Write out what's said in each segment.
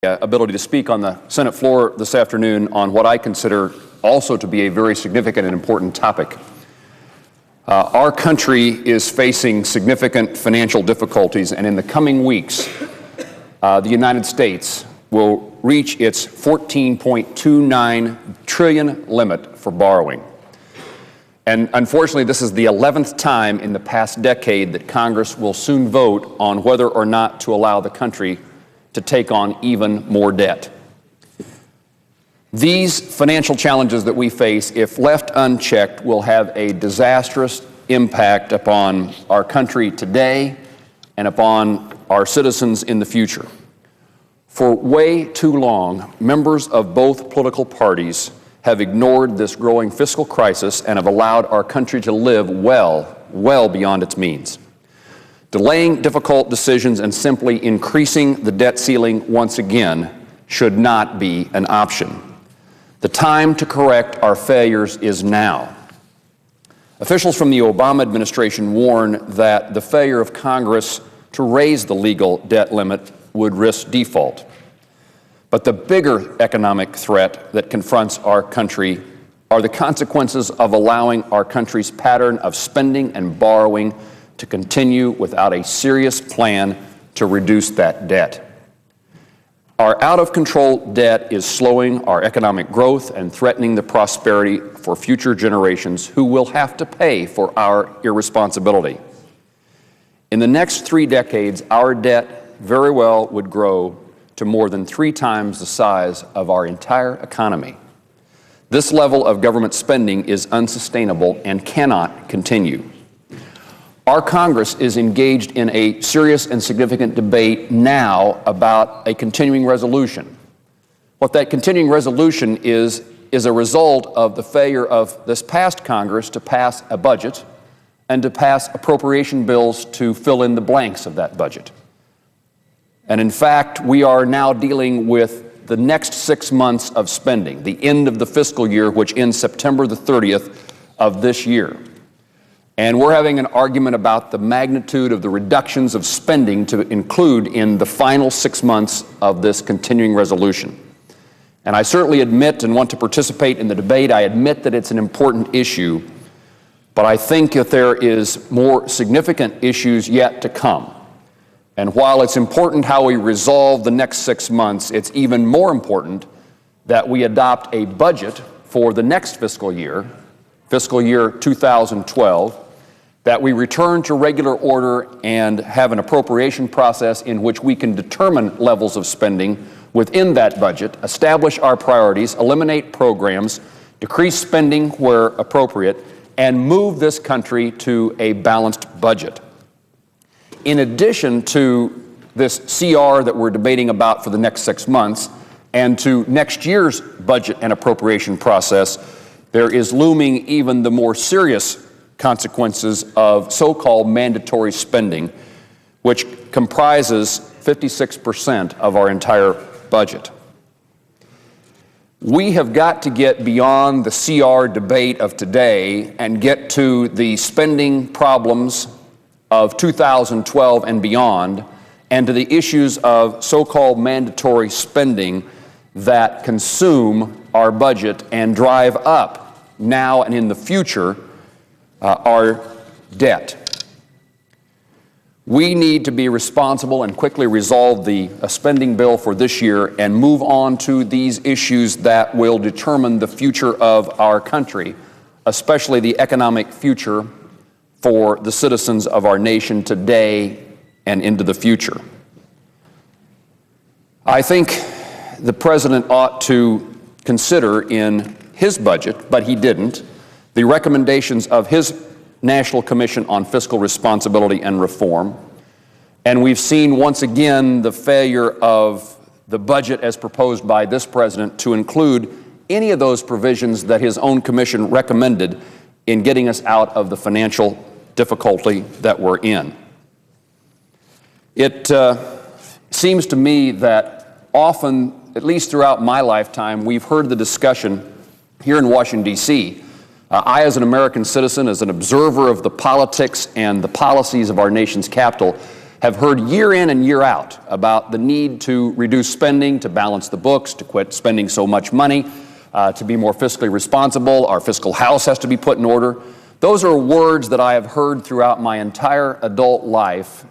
Ability to speak on the Senate floor this afternoon on what I consider also to be a very significant and important topic. Our country is facing significant financial difficulties, and in the coming weeks, the United States will reach its $14.29 trillion limit for borrowing. And unfortunately, this is the 11th time in the past decade that Congress will soon vote on whether or not to allow the country to take on even more debt. These financial challenges that we face, if left unchecked, will have a disastrous impact upon our country today and upon our citizens in the future. For way too long, members of both political parties have ignored this growing fiscal crisis and have allowed our country to live well beyond its means. Delaying difficult decisions and simply increasing the debt ceiling once again should not be an option. The time to correct our failures is now. Officials from the Obama administration warn that the failure of Congress to raise the legal debt limit would risk default. But the bigger economic threat that confronts our country are the consequences of allowing our country's pattern of spending and borrowing to continue without a serious plan to reduce that debt. Our out-of-control debt is slowing our economic growth and threatening the prosperity for future generations who will have to pay for our irresponsibility. In the next 3 decades, our debt very well would grow to more than 3 times the size of our entire economy. This level of government spending is unsustainable and cannot continue. Our Congress is engaged in a serious and significant debate now about a continuing resolution. What that continuing resolution is a result of the failure of this past Congress to pass a budget and to pass appropriation bills to fill in the blanks of that budget. And in fact, we are now dealing with the next 6 months of spending, the end of the fiscal year, which ends September the 30th of this year. And we're having an argument about the magnitude of the reductions of spending to include in the final 6 months of this continuing resolution. And I certainly admit and want to participate in the debate. I admit that it's an important issue, but I think that there is more significant issues yet to come. And while it's important how we resolve the next 6 months, it's even more important that we adopt a budget for the next fiscal year 2012, that we return to regular order and have an appropriation process in which we can determine levels of spending within that budget, establish our priorities, eliminate programs, decrease spending where appropriate, and move this country to a balanced budget. In addition to this CR that we're debating about for the next 6 months and to next year's budget and appropriation process, there is looming even the more serious consequences of so-called mandatory spending, which comprises 56% of our entire budget. We have got to get beyond the CR debate of today and get to the spending problems of 2012 and beyond, and to the issues of so-called mandatory spending that consume our budget and drive up now and in the future our debt. We need to be responsible and quickly resolve the spending bill for this year and move on to these issues that will determine the future of our country, especially the economic future for the citizens of our nation today and into the future. I think the President ought to consider in his budget, but he didn't, the recommendations of his National Commission on Fiscal Responsibility and Reform. And we've seen once again the failure of the budget as proposed by this president to include any of those provisions that his own commission recommended in getting us out of the financial difficulty that we're in. It seems to me that often, at least throughout my lifetime, we've heard the discussion here in Washington, D.C. I, as an American citizen, as an observer of the politics and the policies of our nation's capital, have heard year in and year out about the need to reduce spending, to balance the books, to quit spending so much money, to be more fiscally responsible. Our fiscal house has to be put in order. Those are words that I have heard throughout my entire adult life,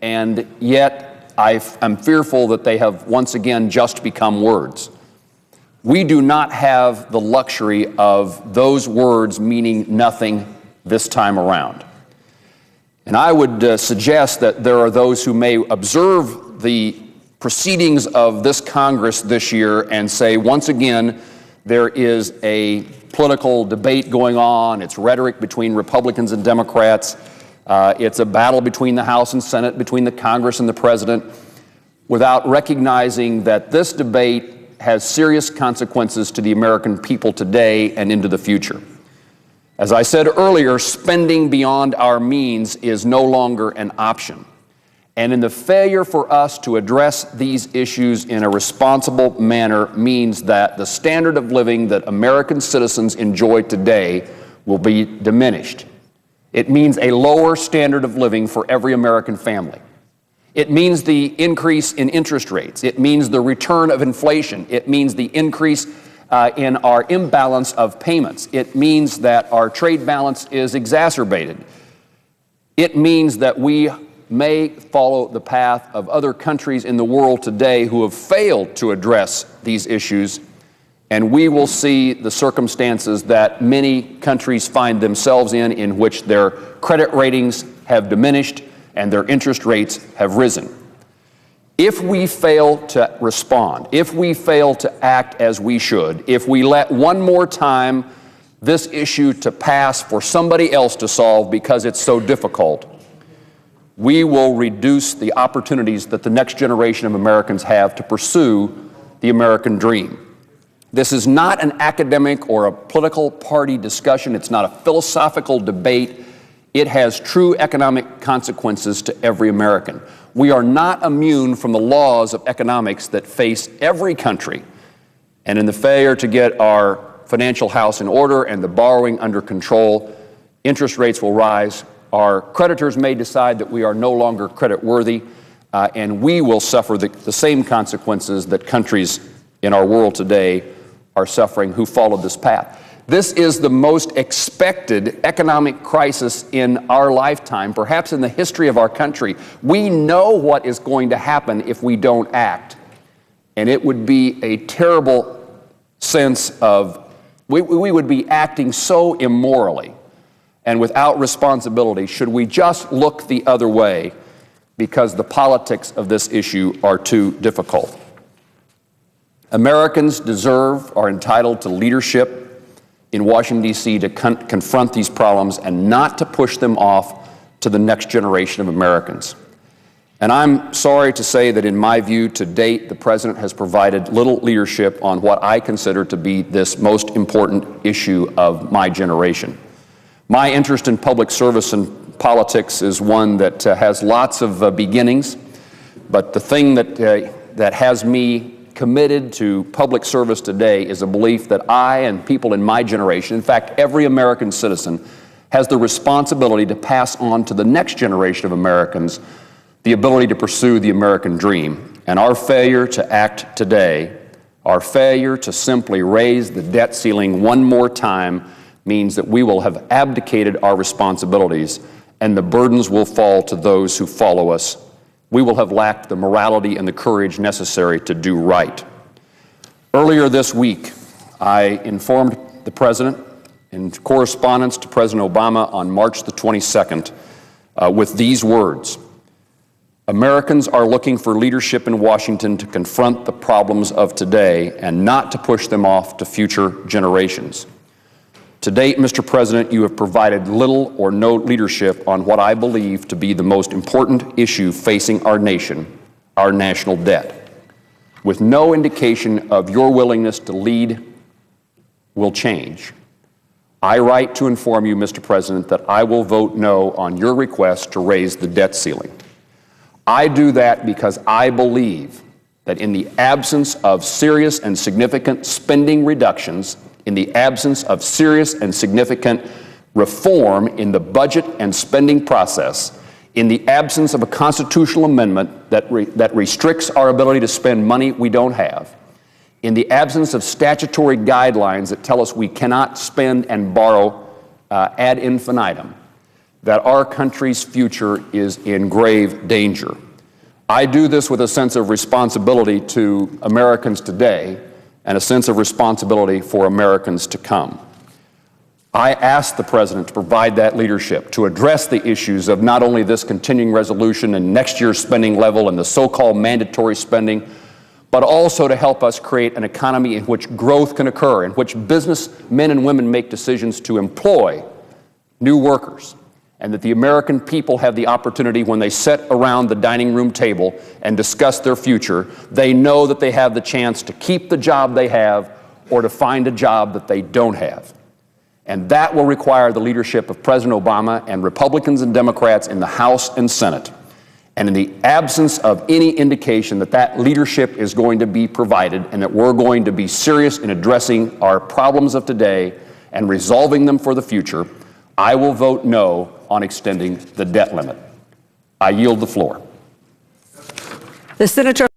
and yet I'm fearful that they have once again just become words. We do not have the luxury of those words meaning nothing this time around. And I would suggest that there are those who may observe the proceedings of this Congress this year and say, once again, there is a political debate going on. It's rhetoric between Republicans and Democrats. It's a battle between the House and Senate, between the Congress and the President, without recognizing that this debate has serious consequences to the American people today and into the future. As I said earlier, spending beyond our means is no longer an option. And in the failure for us to address these issues in a responsible manner means that the standard of living that American citizens enjoy today will be diminished. It means a lower standard of living for every American family. It means the increase in interest rates. It means the return of inflation. It means the increase in our imbalance of payments. It means that our trade balance is exacerbated. It means that we may follow the path of other countries in the world today who have failed to address these issues, and we will see the circumstances that many countries find themselves in which their credit ratings have diminished and their interest rates have risen. If we fail to respond, if we fail to act as we should, if we let one more time this issue to pass for somebody else to solve because it's so difficult, we will reduce the opportunities that the next generation of Americans have to pursue the American dream. This is not an academic or a political party discussion. It's not a philosophical debate. It has true economic consequences to every American. We are not immune from the laws of economics that face every country. And in the failure to get our financial house in order and the borrowing under control, interest rates will rise. Our creditors may decide that we are no longer credit worthy, and we will suffer the same consequences that countries in our world today are suffering who followed this path. This is the most expected economic crisis in our lifetime, perhaps in the history of our country. We know what is going to happen if we don't act. And it would be a terrible sense of, we would be acting so immorally and without responsibility should we just look the other way because the politics of this issue are too difficult. Americans are entitled to leadership in Washington, D.C. to confront these problems and not to push them off to the next generation of Americans. And I'm sorry to say that in my view, to date, the President has provided little leadership on what I consider to be this most important issue of my generation. My interest in public service and politics is one that has lots of beginnings, but the thing that has me committed to public service today is a belief that I and people in my generation, in fact, every American citizen, has the responsibility to pass on to the next generation of Americans the ability to pursue the American dream. And our failure to act today, our failure to simply raise the debt ceiling one more time, means that we will have abdicated our responsibilities and the burdens will fall to those who follow us. We will have lacked the morality and the courage necessary to do right. Earlier this week, I informed the President in correspondence to President Obama on March the 22nd with these words: Americans are looking for leadership in Washington to confront the problems of today and not to push them off to future generations. To date, Mr. President, you have provided little or no leadership on what I believe to be the most important issue facing our nation, our national debt. With no indication of your willingness to lead will change, I write to inform you, Mr. President, that I will vote no on your request to raise the debt ceiling. I do that because I believe that in the absence of serious and significant spending reductions, in the absence of serious and significant reform in the budget and spending process, In the absence of a constitutional amendment that restricts our ability to spend money we don't have, in the absence of statutory guidelines that tell us we cannot spend and borrow ad infinitum, that our country's future is in grave danger. I do this with a sense of responsibility to Americans today and a sense of responsibility for Americans to come. I asked the President to provide that leadership to address the issues of not only this continuing resolution and next year's spending level and the so-called mandatory spending, but also to help us create an economy in which growth can occur, in which businessmen and women make decisions to employ new workers, and that the American people have the opportunity when they sit around the dining room table and discuss their future, they know that they have the chance to keep the job they have or to find a job that they don't have. And that will require the leadership of President Obama and Republicans and Democrats in the House and Senate. And in the absence of any indication that that leadership is going to be provided and that we're going to be serious in addressing our problems of today and resolving them for the future, I will vote no on extending the debt limit. I yield the floor. The Senator